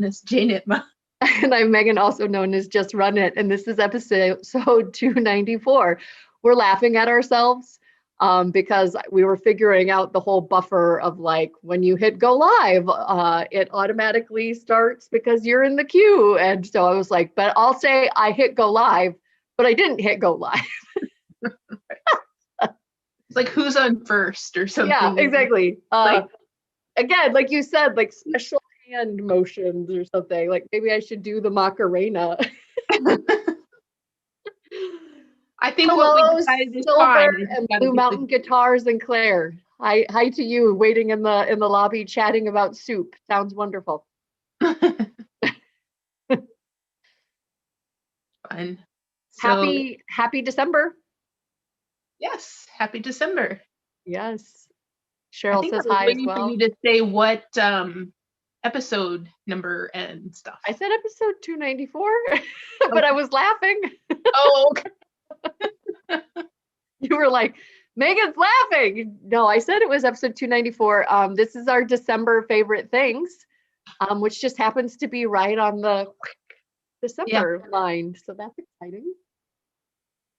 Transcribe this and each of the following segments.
as Janitma. And I'm Megan, also known as Just Run It. And this is episode 294. We're laughing at ourselves because we were figuring out the whole buffer of like when you hit go live, it automatically starts because you're in the queue. And so I was like, but I'll say I hit go live, but I didn't hit go live. It's like who's on first or something. Yeah, exactly. Like, again, like you said, like special hand motions or something. Like maybe I should do the Macarena. I think Hello, what we decided is Silver fine. and Blue Mountain Guitars and Claire. Hi to you, waiting in the lobby, chatting about soup. Sounds wonderful. Fun. So, happy December. Yes, happy December. Yes. Cheryl says hi as well. For you to say what episode number and stuff. I said episode 294, but I was laughing. Oh, okay. You were like, Megan's laughing. No, I said it was episode 294. This is our December favorite things, which just happens to be right on the December line. So that's exciting.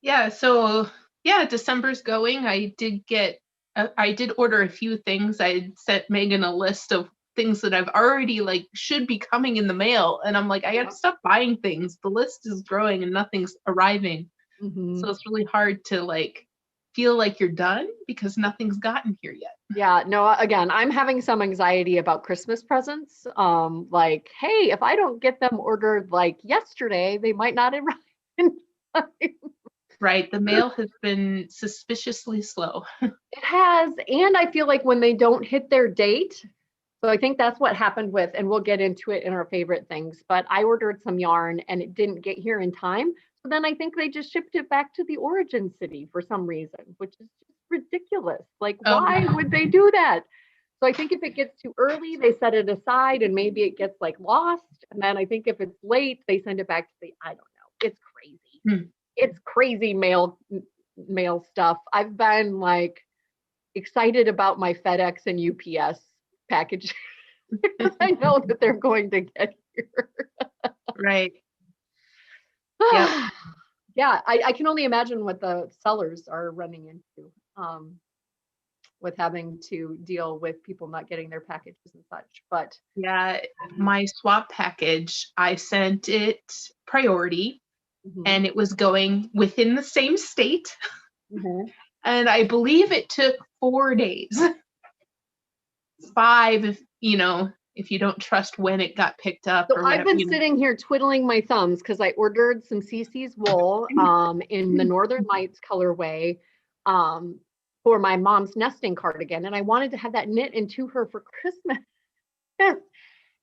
Yeah. So yeah, December's going. I did order a few things. I sent Megan a list of things that I've already like should be coming in the mail. And I'm like, I got to stop buying things. The list is growing and nothing's arriving. Mm-hmm. So it's really hard to like feel like you're done because nothing's gotten here yet. Yeah, no, again, I'm having some anxiety about Christmas presents. Like, hey, if I don't get them ordered like yesterday, they might not arrive in time. Right. The mail has been suspiciously slow. It has. And I feel like when they don't hit their date, so I think that's what happened with, and we'll get into it in our favorite things, but I ordered some yarn and it didn't get here in time. So then I think they just shipped it back to the origin city for some reason, which is just ridiculous. Like, why would they do that? So I think if it gets too early, they set it aside and maybe it gets like lost. And then I think if it's late, they send it back to the, I don't know. It's crazy. It's crazy mail stuff. I've been like excited about my FedEx and UPS package. I know that they're going to get here. Right. Yeah. Yeah, I can only imagine what the sellers are running into with having to deal with people not getting their packages and such. But yeah, my swap package, I sent it priority and it was going within the same state. And I believe it took 4 days. 5, if you don't trust when it got picked up. So I've been sitting here twiddling my thumbs because I ordered some CC's wool in the Northern Lights colorway for my mom's nesting cardigan. And I wanted to have that knit into her for Christmas.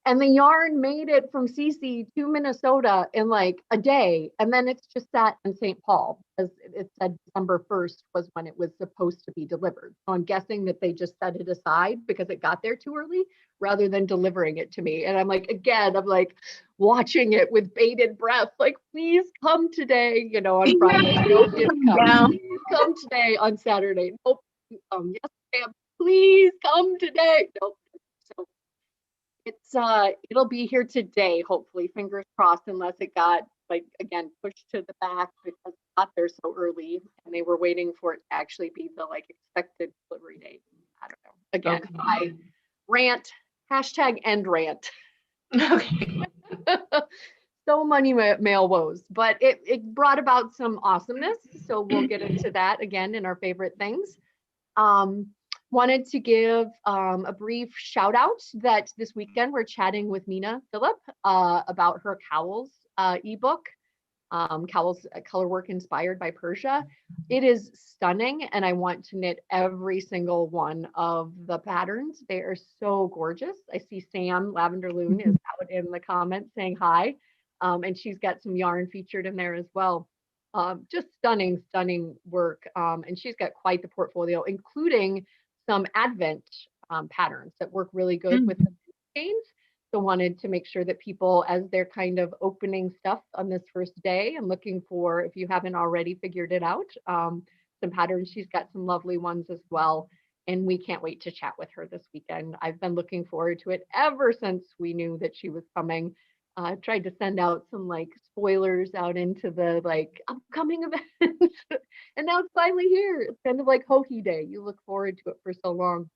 And the yarn made it from CC to Minnesota in like a day. And then it's just sat in St. Paul, as it said December 1st was when it was supposed to be delivered. So I'm guessing that they just set it aside because it got there too early rather than delivering it to me. And I'm like, again, I'm like watching it with bated breath, like, please come today, on Friday. Nope, didn't come. Please come today on Saturday. Nope. Yes, ma'am. Please come today. Nope. So it'll be here today, hopefully, fingers crossed, unless it got like again pushed to the back because it got there so early and they were waiting for it to actually be the like expected delivery date. I don't know. Again, I rant, #end rant. Okay. So many mail woes, but it brought about some awesomeness. So we'll get into that again in our favorite things. Wanted to give a brief shout out that this weekend we're chatting with Mina Phillip about her Cowls ebook, Cowls Color Work Inspired by Persia. It is stunning, and I want to knit every single one of the patterns. They are so gorgeous. I see Sam Lavender Loon is out in the comments saying hi, and she's got some yarn featured in there as well. Just stunning work, and she's got quite the portfolio, including some Advent patterns that work really good with the chains. So wanted to make sure that people, as they're kind of opening stuff on this first day and looking for, if you haven't already figured it out, some patterns. She's got some lovely ones as well. and we can't wait to chat with her this weekend. I've been looking forward to it ever since we knew that she was coming. I've tried to send out some like spoilers out into the like upcoming events, and now it's finally here. It's kind of like Hohi Day. You look forward to it for so long.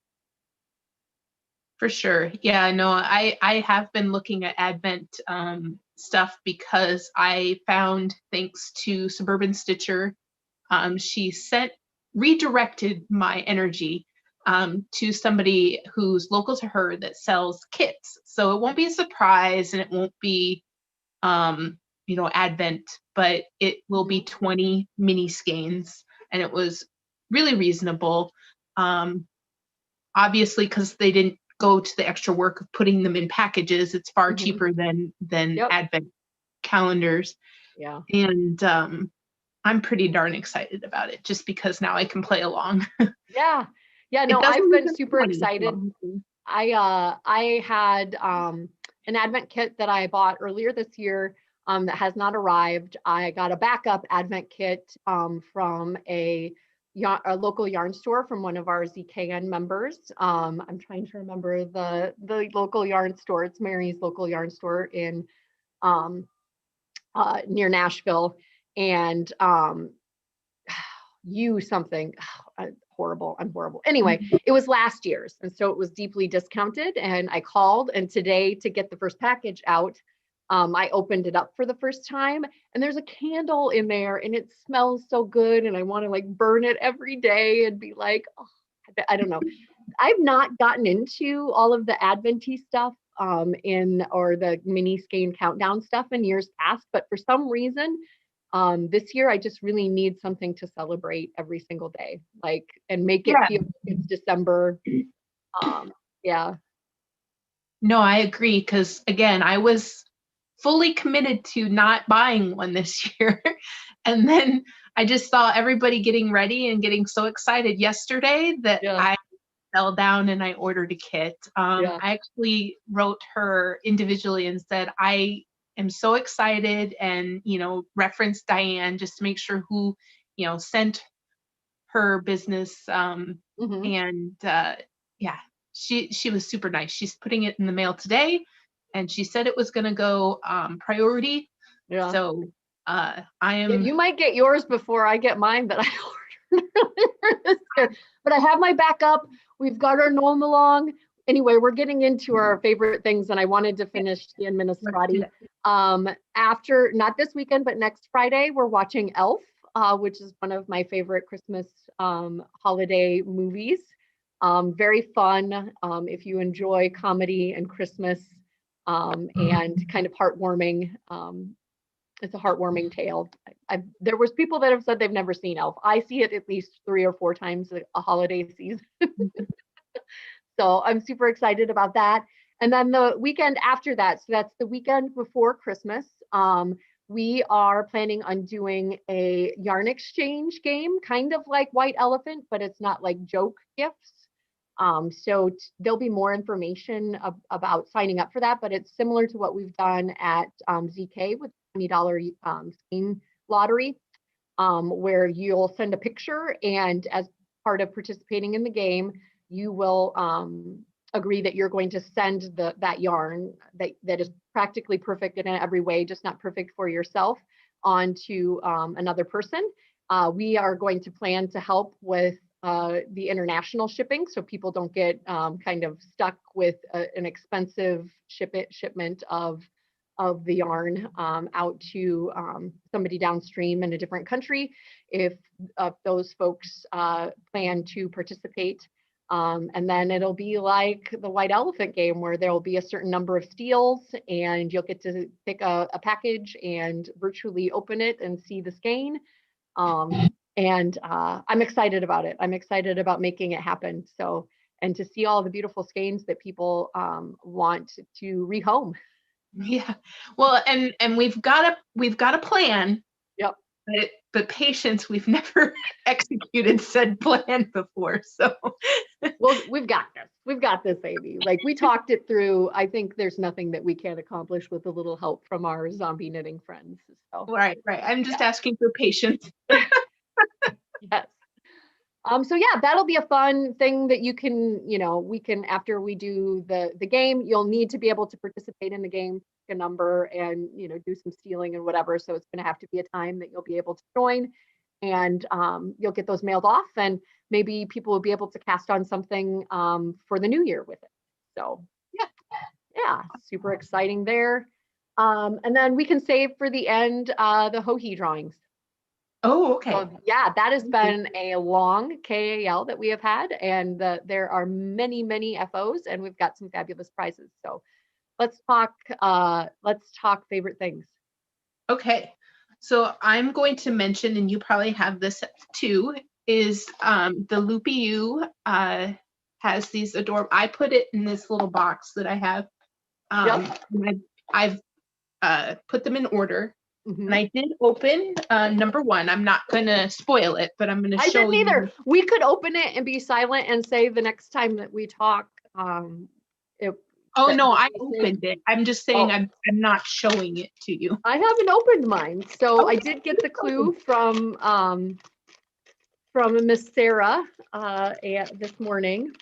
For sure. Yeah, no, I have been looking at Advent stuff because I found, thanks to Suburban Stitcher, she redirected my energy to somebody who's local to her that sells kits. So it won't be a surprise and it won't be, Advent, but it will be 20 mini skeins, and it was really reasonable. Obviously, because they didn't go to the extra work of putting them in packages, it's far cheaper than Yep. Advent calendars. Yeah. And I'm pretty darn excited about it, just because now I can play along. Yeah. Yeah. No, I've been super excited. I had an Advent kit that I bought earlier this year that has not arrived. I got a backup Advent kit from a local yarn store from one of our ZKN members. I'm trying to remember the local yarn store. It's Mary's local yarn store in near Nashville, and something horrible. I'm horrible. Anyway, it was last year's, and so it was deeply discounted. And I called, and today, to get the first package out, I opened it up for the first time, and there's a candle in there, and it smells so good, and I want to like burn it every day and be like, oh, I don't know. I've not gotten into all of the Adventy stuff or the mini skein countdown stuff in years past, but for some reason, this year I just really need something to celebrate every single day, like, and make it feel like it's December. Yeah. No, I agree, because again, I was fully committed to not buying one this year. And then I just saw everybody getting ready and getting so excited yesterday that I fell down and I ordered a kit. I actually wrote her individually and said, I am so excited, and, referenced Diane just to make sure who, sent her business. And yeah, she was super nice. She's putting it in the mail today, and she said it was going to go priority. Yeah. So I am. You might get yours before I get mine, but I ordered earlier this year. But I have my backup. We've got our gnome along. Anyway, we're getting into our favorite things, and I wanted to finish the Administrati. After, not this weekend, but next Friday, we're watching Elf, which is one of my favorite Christmas holiday movies. Very fun if you enjoy comedy and Christmas, and kind of heartwarming. It's a heartwarming tale. There was people that have said they've never seen Elf. I see it at least 3 or 4 times a holiday season. So I'm super excited about that. And then the weekend after that, so that's the weekend before Christmas, we are planning on doing a yarn exchange game, kind of like White Elephant, but it's not like joke gifts. So there'll be more information about signing up for that, but it's similar to what we've done at ZK with $20 skein lottery, where you'll send a picture, and as part of participating in the game, you will agree that you're going to send that yarn that is practically perfect in every way, just not perfect for yourself, onto another person. We are going to plan to help with the international shipping, so people don't get kind of stuck with an expensive shipment of the yarn out to somebody downstream in a different country. If those folks plan to participate, and then it'll be like the White Elephant game, where there'll be a certain number of steals, and you'll get to pick a package and virtually open it and see the skein. And I'm excited about it. I'm excited about making it happen. So, and to see all the beautiful skeins that people want to rehome. Yeah. Well, and we've got a plan. Yep. But patience, we've never executed said plan before. So well, we've got this. We've got this, Amy. Like, we talked it through. I think there's nothing that we can't accomplish with a little help from our zombie knitting friends. So right. I'm just asking for patience. Yes. So yeah, that'll be a fun thing that you can, we can, after we do the game, you'll need to be able to participate in the game, pick a number and, do some stealing and whatever. So it's going to have to be a time that you'll be able to join, and you'll get those mailed off, and maybe people will be able to cast on something for the new year with it. So yeah, super exciting there. And then we can save for the end the Hohi drawings. Oh, okay. So yeah, that has been a long KAL that we have had, and there are many, many FOs, and we've got some fabulous prizes. So let's talk favorite things. Okay. So I'm going to mention, and you probably have this too, is the Loopy U has these adorable, I put it in this little box that I have. I've put them in order. And I did open number one. I'm not going to spoil it, but I'm going to show you. I didn't either. We could open it and be silent and say the next time that we talk. Oh, no, I opened it. I'm just saying I'm not showing it to you. I haven't opened mine. So I did get the clue from Miss Sarah this morning.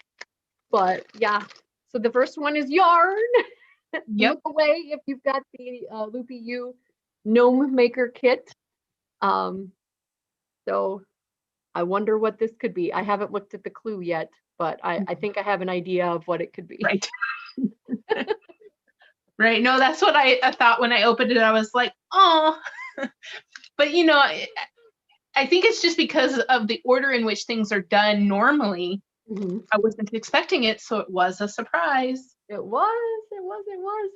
But yeah, so the first one is yarn. Yep. Look away if you've got the Loopy U gnome maker kit. So I wonder what this could be. I haven't looked at the clue yet, but I think I have an idea of what it could be. Right. Right. No, that's what I thought when I opened it. I was like, oh, but I think it's just because of the order in which things are done normally. I wasn't expecting it, so it was a surprise. It was.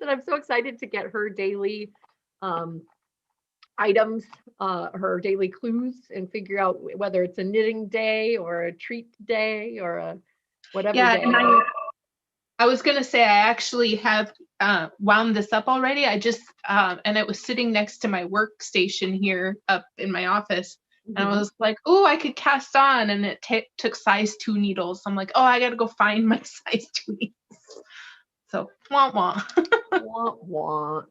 And I'm so excited to get her daily items, her daily clues, and figure out whether it's a knitting day or a treat day or a whatever day. And I was going to say, I actually have wound this up already. I just, and it was sitting next to my workstation here up in my office. And I was like, oh, I could cast on. And it took size 2 needles. I'm like, oh, I got to go find my size 2 needles. So, wah, wah. Wah, wah.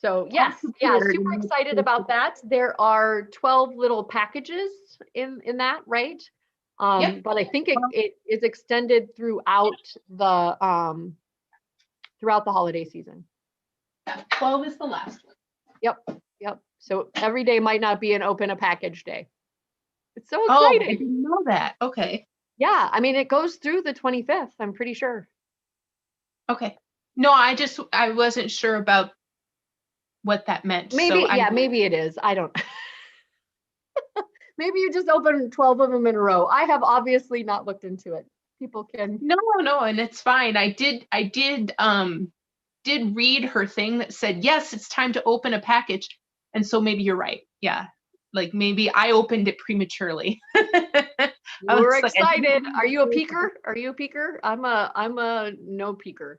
So yes, super excited about that. There are 12 little packages in that, right? But I think it is extended throughout the holiday season. 12 is the last one. Yep. So every day might not be an open a package day. It's so exciting. Oh, I didn't know that. Okay. Yeah, I mean, it goes through the 25th, I'm pretty sure. Okay. No, I wasn't sure about what that meant. Maybe, maybe it is. I don't. Maybe you just open 12 of them in a row. I have obviously not looked into it. People can. No, and it's fine. I did read her thing that said, yes, it's time to open a package. And so maybe you're right. Yeah. Like maybe I opened it prematurely. We're excited. Are you a peeker? I'm a no peeker.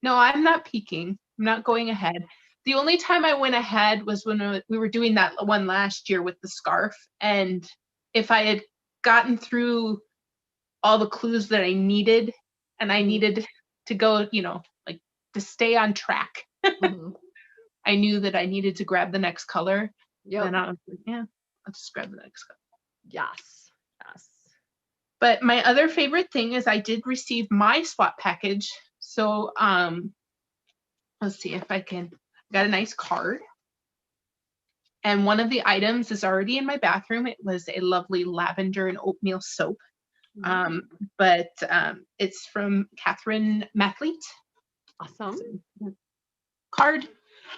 No, I'm not peeking. I'm not going ahead. The only time I went ahead was when we were doing that one last year with the scarf. And if I had gotten through all the clues that I needed, and I needed to go, like to stay on track, I knew that I needed to grab the next color. Yeah. And I was like, yeah, I'll just grab the next color. Yes. But my other favorite thing is I did receive my swap package. So let's see if I can. Got a nice card. And one of the items is already in my bathroom. It was a lovely lavender and oatmeal soap. But it's from Catherine Mathlete. Awesome. Card.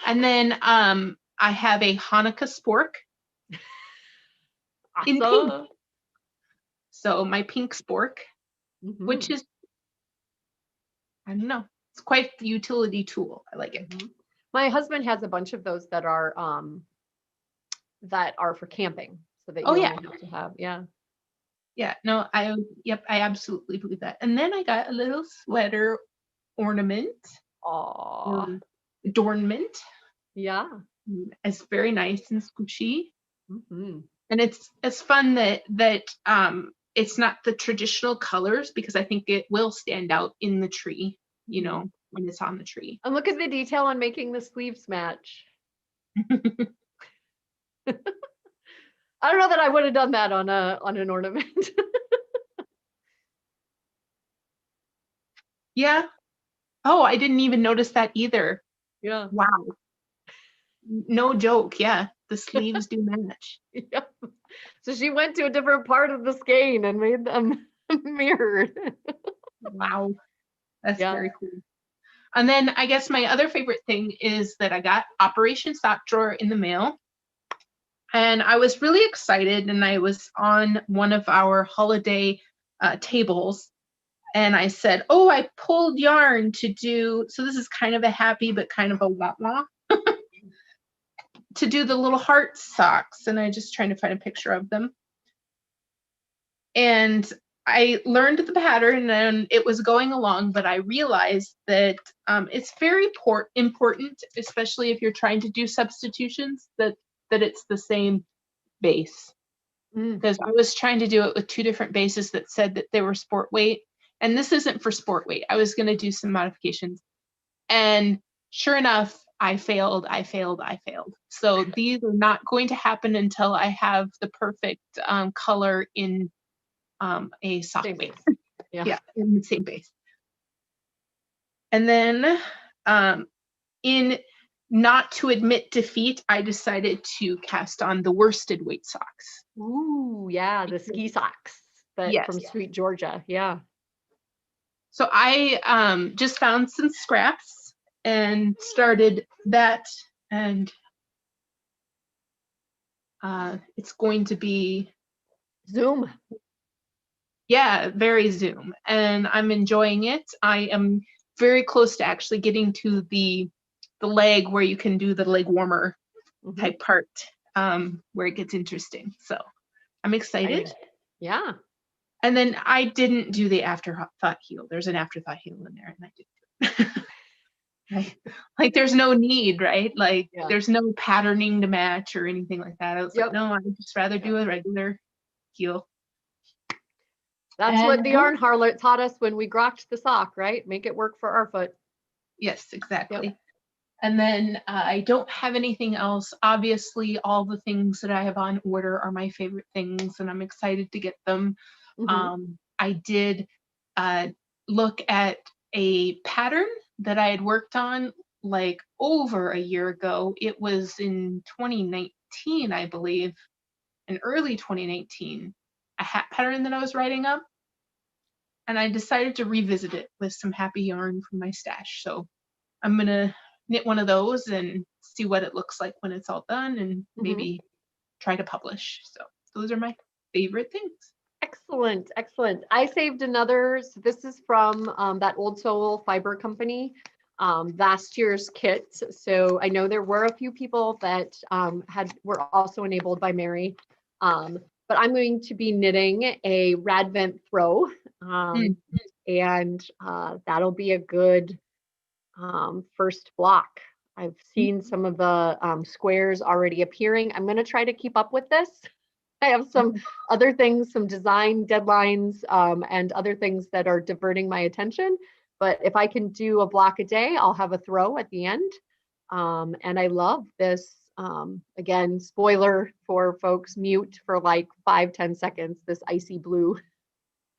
And then I have a Hanukkah spork. Awesome. In pink. So my pink spork, which is, I don't know, it's quite the utility tool. I like it. My husband has a bunch of those that are for camping, so that you only have to have, Yeah, no, I absolutely believe that. And then I got a little sweater ornament. Adornment. Yeah. It's very nice and squishy. And it's fun that it's not the traditional colors, because I think it will stand out in the tree, when it's on the tree. And look at the detail on making the sleeves match. I don't know that I would have done that on an ornament. Yeah. Oh, I didn't even notice that either. Yeah. Wow. No joke. Yeah. The sleeves do match. Yeah. So she went to a different part of the skein and made them mirrored. Wow. That's Yeah. very cool. And then I guess my other favorite thing is that I got Operation Sock Drawer in the mail. And I was really excited. And I was on one of our holiday tables. And I said, oh, I pulled yarn to do, so this is kind of a happy, but kind of a wah-wah, to do the little heart socks. And I just trying to find a picture of them. And I learned the pattern and it was going along, but I realized that it's very important, especially if you're trying to do substitutions, that it's the same base. Because I was trying to do it with 2 different bases that said that they were sport weight. And this isn't for sport weight. I was going to do some modifications. And sure enough, I failed. So these are not going to happen until I have the perfect color in a sock Same base. base. Yeah. Yeah, in the same base. And then in not to admit defeat, I decided to cast on the worsted weight socks. Ooh, yeah, the ski socks from Sweet Georgia. Yeah. So I just found some scraps and started that, and it's going to be Zoom. Yeah, very Zoom, and I'm enjoying it. I am very close to actually getting to the leg where you can do the leg warmer type part, where it gets interesting. So I'm excited. Yeah. And then I didn't do the afterthought heel. There's an afterthought heel in there, and I didn't do it. Like there's no need, right? Like there's no patterning to match or anything like that. I was like, no, I'd just rather do a regular heel. That's what the yarn harlot taught us when we grokked the sock, right? Make it work for our foot. Yes, exactly. Yep. And then I don't have anything else. Obviously, all the things that I have on order are my favorite things, and I'm excited to get them. I did look at a pattern that I had worked on like over a year ago. It was in 2019, I believe, in early 2019, a hat pattern that I was writing up. And I decided to revisit it with some happy yarn from my stash. So I'm going to knit one of those and see what it looks like when it's all done, and maybe try to publish. So those are my favorite things. Excellent, excellent. I saved another. So this is from that Old Soul Fiber Company, last year's kit. So I know there were a few people that were also enabled by Mary, but I'm going to be knitting a Radvent throw, and that'll be a good first block. I've seen some of the squares already appearing. I'm going to try to keep up with this. I have some other things, some design deadlines, and other things that are diverting my attention. But if I can do a block a day, I'll have a throw at the end. And I love this. Again, spoiler for folks, mute for like 5-10 seconds, this icy blue.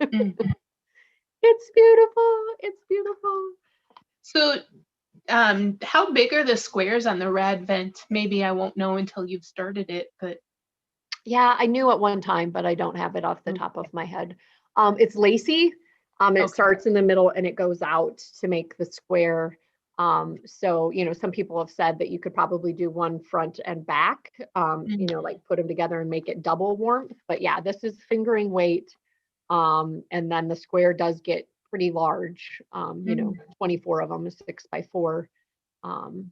It's beautiful. It's beautiful. So how big are the squares on the Radvent? Maybe I won't know until you've started it, but yeah, I knew at one time, but I don't have it off the top of my head. It's lacy. It starts in the middle and it goes out to make the square. So, some people have said that you could probably do one front and back, like put them together and make it double warmth. But yeah, this is fingering weight. And then the square does get pretty large, 24 of them, 6x4. Oh,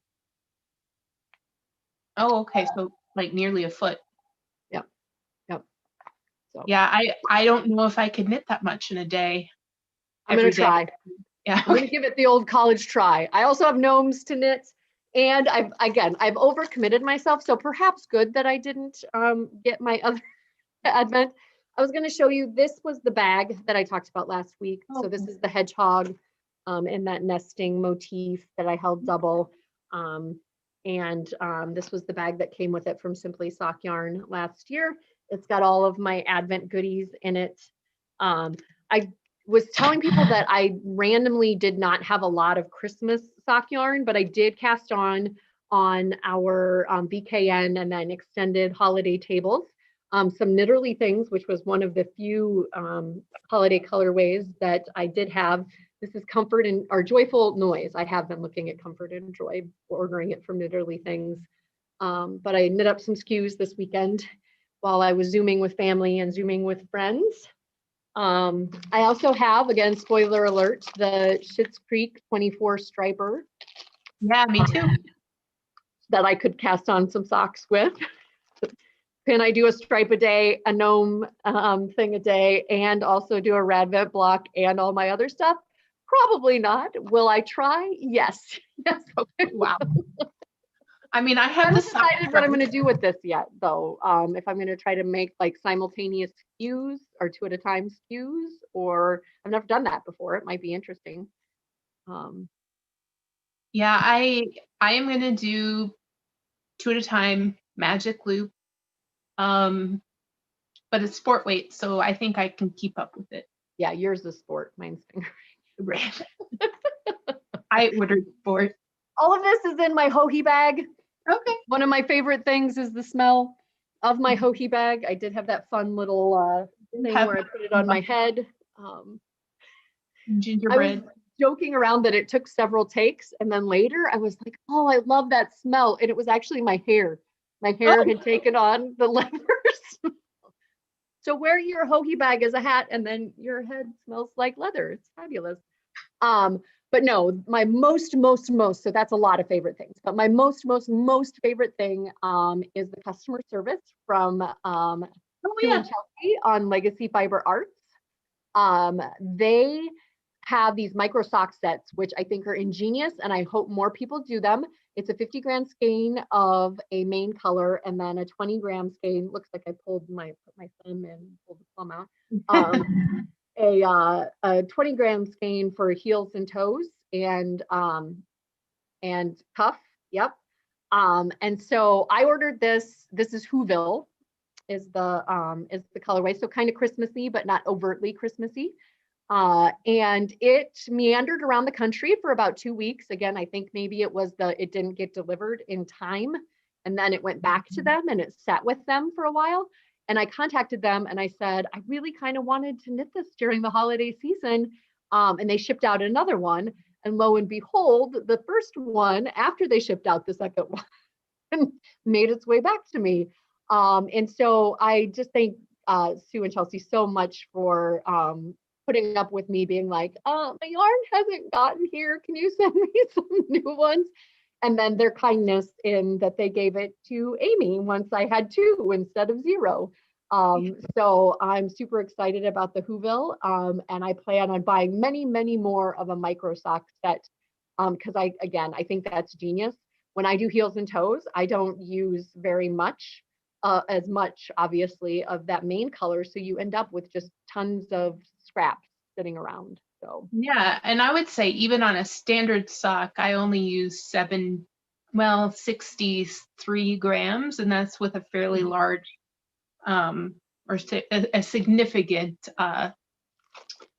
okay. So like nearly a foot. Yep. So yeah, I don't know if I could knit that much in a day. I'm going to try. Yeah. I'm going to give it the old college try. I also have gnomes to knit, and I've overcommitted myself. So perhaps good that I didn't get my other advent. I was going to show you, this was the bag that I talked about last week. So this is the hedgehog in that nesting motif that I held double. And this was the bag that came with it from Simply Sock Yarn last year. It's got all of my Advent goodies in it. I was telling people that I randomly did not have a lot of Christmas sock yarn, but I did cast on our BKN and then extended holiday tables. Some Knitterly Things, which was one of the few holiday colorways that I did have. This is Comfort and or Joyful Noise. I have been looking at Comfort and Joy, ordering it from Knitterly Things. But I knit up some SKUs this weekend while I was Zooming with family and Zooming with friends. I also have, again, spoiler alert, the Schitt's Creek 24 striper. Yeah, me too. That I could cast on some socks with. Can I do a stripe a day, a gnome thing a day, and also do a Radvet block and all my other stuff? Probably not. Will I try? Yes. Yes. Okay, wow. I mean, I I have haven't this decided what I'm going to do with this yet, though. If I'm going to try to make like simultaneous SKUs or 2 at a time SKUs, or I've never done that before. It might be interesting. Yeah, I am going to do 2 at a time magic loop. But it's sport weight, so I think I can keep up with it. Yeah, yours is sport. Mine's finger. Right. I ordered sport. All of this is in my Hohi bag. Okay. One of my favorite things is the smell of my Hohi bag. I did have that fun little thing where I put it on my head. Gingerbread. I was joking around that it took several takes, and then later I was like, oh, I love that smell. And it was actually my hair. My hair had taken on the leather smell. So wear your Hohi bag as a hat, and then your head smells like leather. It's fabulous. But no, my most, so that's a lot of favorite things, but my most favorite thing is the customer service from Sue and Chelsea on Legacy Fiber Arts. They have these micro sock sets, which I think are ingenious, and I hope more people do them. It's a 50-gram skein of a main color, and then a 20-gram skein. Looks like I put my thumb in, pulled the plum out. A 20-gram skein for heels and toes and cuff. Yep. And so I ordered this. This is Whoville, is the colorway. So kind of Christmassy, but not overtly Christmassy. And it meandered around the country for about 2 weeks. Again, I think maybe it didn't get delivered in time, and then it went back to them and it sat with them for a while. And I contacted them and I said, I really kind of wanted to knit this during the holiday season. And they shipped out another one. And lo and behold, the first one, after they shipped out the second one, made its way back to me. And so I just thank Sue and Chelsea so much for putting up with me being like, my yarn hasn't gotten here. Can you send me some new ones? And then their kindness in that they gave it to Amy once I had 2 instead of 0. So I'm super excited about the Whoville, and I plan on buying many, many more of a micro sock set, because I think that's genius. When I do heels and toes, I don't use very much, as much obviously of that main color, so you end up with just tons of scraps sitting around. So yeah, and I would say even on a standard sock, I only use 63 grams, and that's with a fairly large or a significant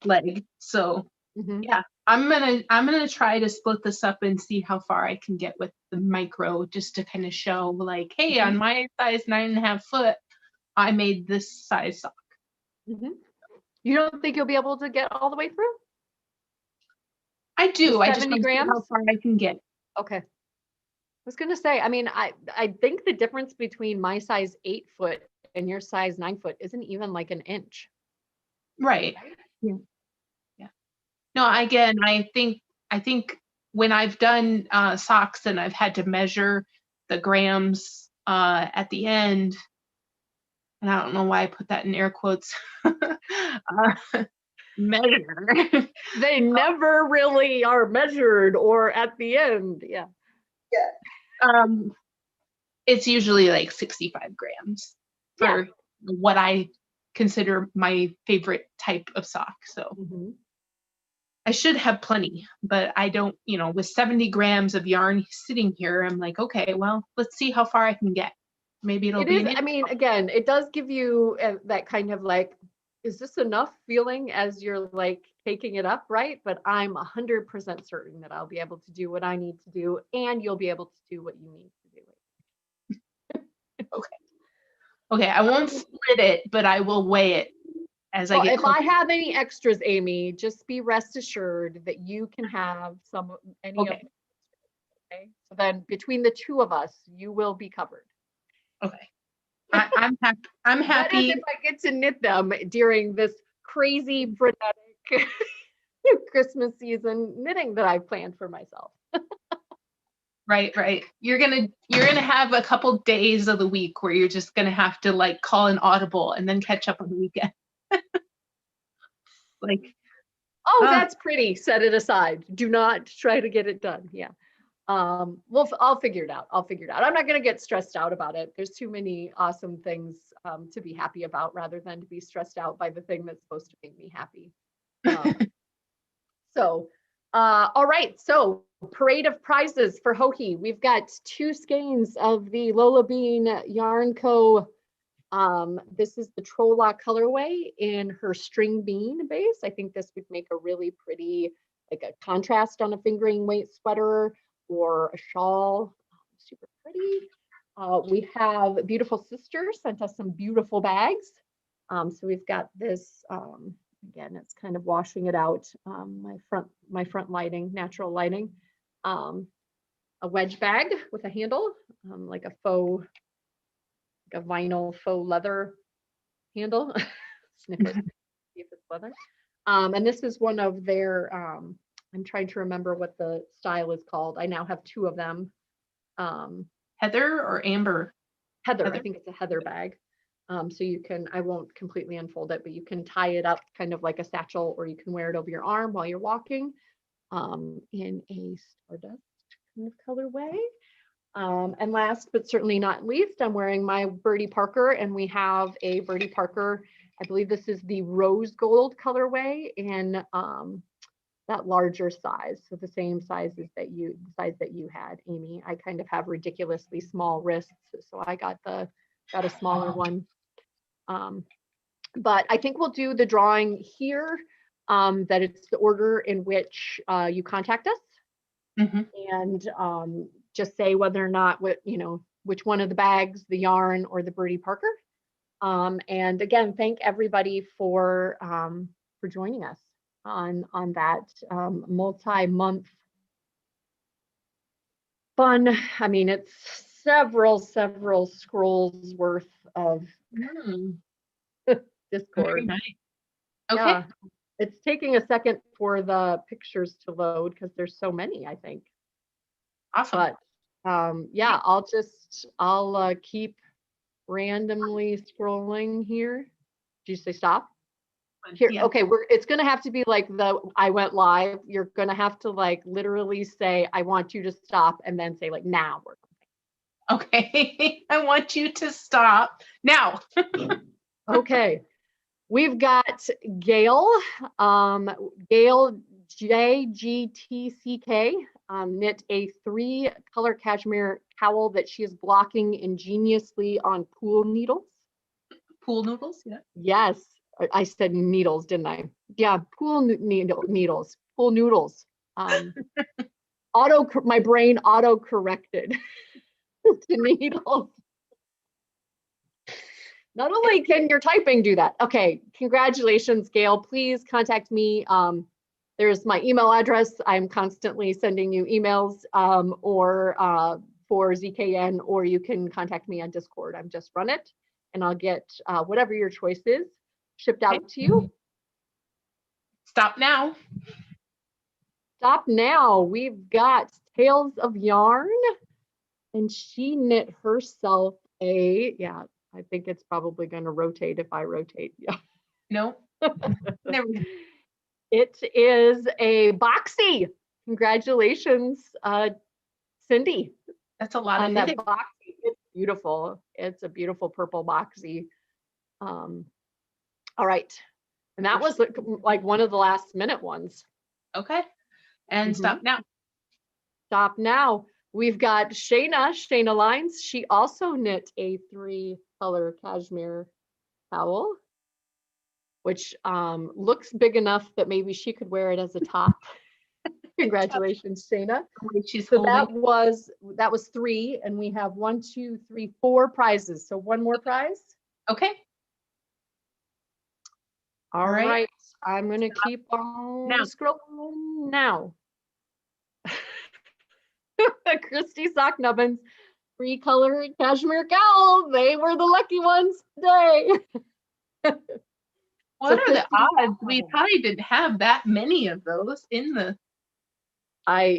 leg. So yeah, I'm gonna try to split this up and see how far I can get with the micro, just to kind of show like, hey, on my size 9.5 foot, I made this size sock. You don't think you'll be able to get all the way through? I do. I just 70 want to see grams? how far I can get. Okay. I was gonna say, I mean, I think the difference between my size 8 foot and your size 9 foot isn't even like an inch. Right. Yeah. Yeah. No, again, I think when I've done socks and I've had to measure the grams at the end, and I don't know why I put that in air quotes, measure. They never really are measured or at the end. Yeah. Yeah. It's usually like 65 grams for what I consider my favorite type of sock. So I should have plenty, but I don't, with 70 grams of yarn sitting here, I'm like, okay, well, let's see how far I can get. maybe it'll It be is, an I mean, again, it does give you that kind of like, is this enough feeling as you're like taking it up, right? But I'm 100% certain that I'll be able to do what I need to do, and you'll be able to do what you need to do. Okay. Okay, I won't split it, but I will weigh it as I Well, get if closer. I have any extras, Amy, just be rest assured that you can have any of Okay. them. Okay. So then between the two of us, you will be covered. Okay. I'm happy. I'm That is happy. if I get to knit them during this crazy frenetic Christmas season knitting that I've planned for myself. Right, right. You're gonna have a couple days of the week where you're just gonna have to like call an audible and then catch up on the weekend. Like, Oh, that's pretty. Set it aside. Do not try to get it done. Yeah. Well, I'll figure it out. I'll figure it out. I'm not going to get stressed out about it. There's too many awesome things to be happy about rather than to be stressed out by the thing that's supposed to make me happy. All right. So parade of prizes for Hohi. We've got 2 skeins of the Lola Bean Yarn Co. This is the Trolla colorway in her string bean base. I think this would make a really pretty, like a contrast on a fingering weight sweater or a shawl. Super pretty. We have Beautiful Sister sent us some beautiful bags. So we've got this, again, it's kind of washing it out. My front lighting, natural lighting. A wedge bag with a handle, like a faux, like a vinyl faux leather handle. Snip it, see if it's leather. And this is one of their, I'm trying to remember what the style is called. I now have 2 of them. Heather or Amber? Heather, I think it's a Heather bag. So you can, I won't completely unfold it, but you can tie it up kind of like a satchel, or you can wear it over your arm while you're walking, in a stardust kind of colorway. And last but certainly not least, I'm wearing my Birdie Parker, and we have a Birdie Parker. I believe this is the rose gold colorway in that larger size. So the same size that you had, Amy. I kind of have ridiculously small wrists, so I got a smaller one. But I think we'll do the drawing here, that it's the order in which you contact us. And just say whether or not which one of the bags, the yarn or the Birdie Parker. And again, thank everybody for joining us on that multi-month fun. I mean, it's several scrolls worth of Discord. Very nice. Okay. Yeah, it's taking a second for the pictures to load because there's so many, I think. Awesome. But yeah, I'll keep randomly scrolling here. Did you say stop? Here, Yeah. okay, it's gonna have to be like I went live. You're gonna have to like literally say, I want you to stop, and then say like now. Okay. I want you to stop now. Okay. We've got Gail, Gail JGTCK, knit a 3-color cashmere cowl that she is blocking ingeniously on pool needles. Pool noodles? Yeah. Yes, I said needles, didn't I? Yeah, pool needles, pool noodles. My brain auto corrected to needles. Not only can your typing do that. Okay, congratulations, Gail. Please contact me. There's my email address. I'm constantly sending you emails, or for ZKN, or you can contact me on Discord. I'm just run it, and I'll get whatever your choice is shipped out to you. Stop now. Stop now. We've got Tales of Yarn, and she knit herself yeah, I think it's probably going to rotate if I rotate. Yeah. No. There we go. It is a boxy. Congratulations, Cindy. That's a lot on of that knitting. boxy. It's beautiful. It's a beautiful purple boxy. All right. And that was like one of the last minute ones. Okay. And stop now. Stop now. We've got Shayna Lines. She also knit a 3-color cashmere cowl, which looks big enough that maybe she could wear it as a top. Congratulations, Shayna. She's So holding. that was 3, and we have 1, 2, 3, 4 prizes. So one more prize. Okay. All right. I'm gonna keep on scrolling now. Christy Sock Nubbins, 3-color cashmere cowl. They were the lucky ones today. What are the odds? We probably didn't have that many of those in the.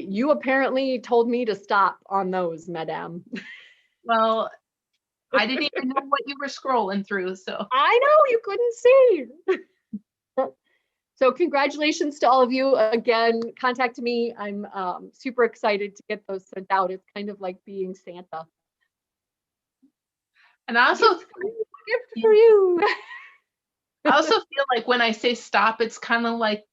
You apparently told me to stop on those, madame. Well, I didn't even know what you were scrolling through, so. I know, you couldn't see. So congratulations to all of you. Again, contact me. I'm super excited to get those sent out. It's kind of like being Santa. And I also gift for you. I also feel like when I say stop, it's kind of like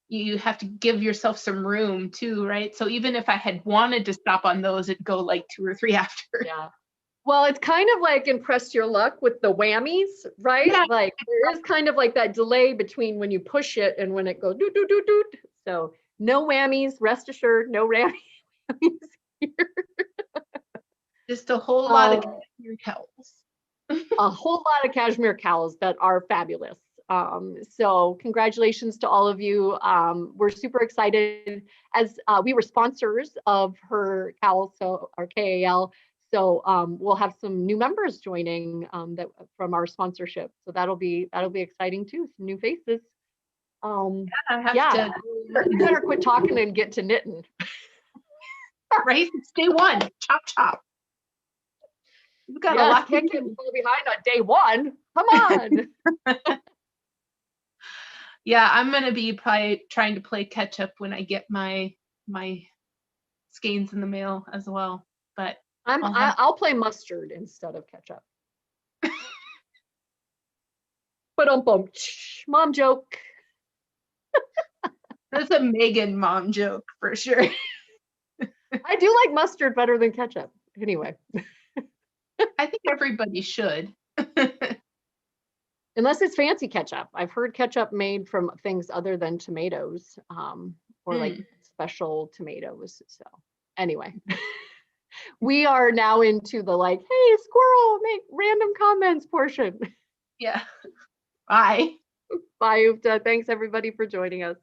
you have to give yourself some room too, right? So even if I had wanted to stop on those, it'd go like 2 or 3 after. Yeah. Well, it's kind of like impress your luck with the whammies, right? Yeah. Like there is kind of like that delay between when you push it and when it goes doot, doot, doot, doot. So no whammies, rest assured, no whammies here. Just a whole lot of cashmere cowls. A whole lot of cashmere cowls that are fabulous. So congratulations to all of you. We're super excited as we were sponsors of her cowl, so our KAL. So we'll have some new members joining that from our sponsorship. So that'll be exciting too. Some new faces. Yeah, we better quit talking and get to knitting. Right, it's day 1. Chop chop. We've got a lot. Can't get fall behind on day 1. Come on. Yeah, I'm gonna be probably trying to play catch up when I get my skeins in the mail as well. But I'll play mustard instead of ketchup. But mom joke. That's a Megan mom joke for sure. I do like mustard better than ketchup. Anyway. I think everybody should. Unless it's fancy ketchup. I've heard ketchup made from things other than tomatoes, or like special tomatoes. So anyway, we are now into the like, hey, squirrel, make random comments portion. Yeah. Bye. Bye, Ufta. Thanks everybody for joining us.